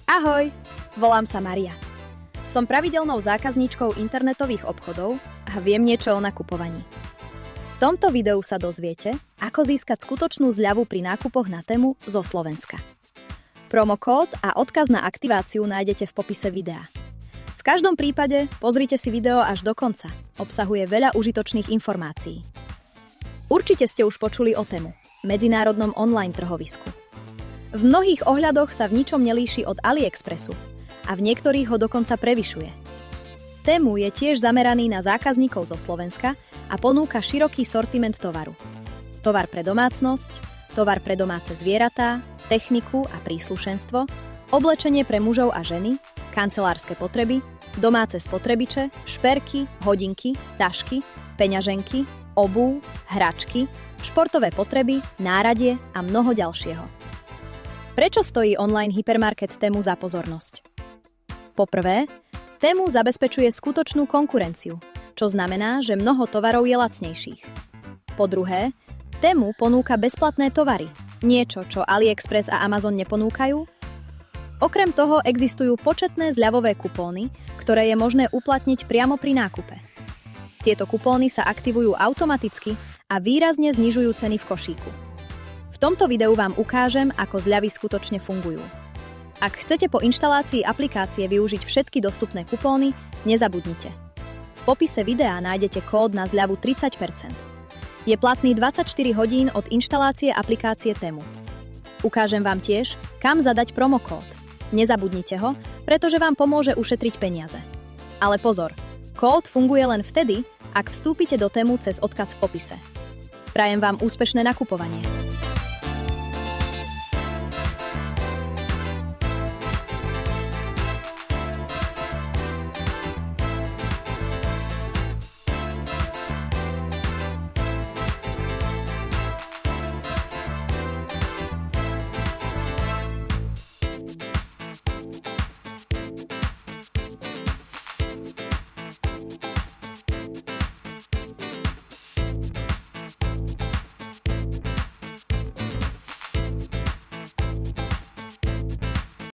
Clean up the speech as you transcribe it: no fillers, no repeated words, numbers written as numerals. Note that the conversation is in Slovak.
Ahoj, volám sa Maria. Som pravidelnou zákazníčkou internetových obchodov a viem niečo o nakupovaní. V tomto videu sa dozviete, ako získať skutočnú zľavu pri nákupoch na Temu zo Slovenska. Promokód a odkaz na aktiváciu nájdete v popise videa. V každom prípade pozrite si video až do konca, obsahuje veľa užitočných informácií. Určite ste už počuli o Temu, medzinárodnom online trhovisku. V mnohých ohľadoch sa v ničom nelíši od AliExpressu a v niektorých ho dokonca prevyšuje. Temu je tiež zameraný na zákazníkov zo Slovenska a ponúka široký sortiment tovaru. Tovar pre domácnosť, tovar pre domáce zvieratá, techniku a príslušenstvo, oblečenie pre mužov a ženy, kancelárske potreby, domáce spotrebiče, šperky, hodinky, tašky, peňaženky, obuv, hračky, športové potreby, náradie a mnoho ďalšieho. Prečo stojí online hypermarket Temu za pozornosť? Poprvé, Temu zabezpečuje skutočnú konkurenciu, čo znamená, že mnoho tovarov je lacnejších. Po druhé, Temu ponúka bezplatné tovary, niečo, čo AliExpress a Amazon neponúkajú. Okrem toho existujú početné zľavové kupóny, ktoré je možné uplatniť priamo pri nákupe. Tieto kupóny sa aktivujú automaticky a výrazne znižujú ceny v košíku. V tomto videu vám ukážem, ako zľavy skutočne fungujú. Ak chcete po inštalácii aplikácie využiť všetky dostupné kupóny, nezabudnite. V popise videa nájdete kód na zľavu 30%. Je platný 24 hodín od inštalácie aplikácie Temu. Ukážem vám tiež, kam zadať promokód. Nezabudnite ho, pretože vám pomôže ušetriť peniaze. Ale pozor, kód funguje len vtedy, ak vstúpite do Temu cez odkaz v popise. Prajem vám úspešné nakupovanie.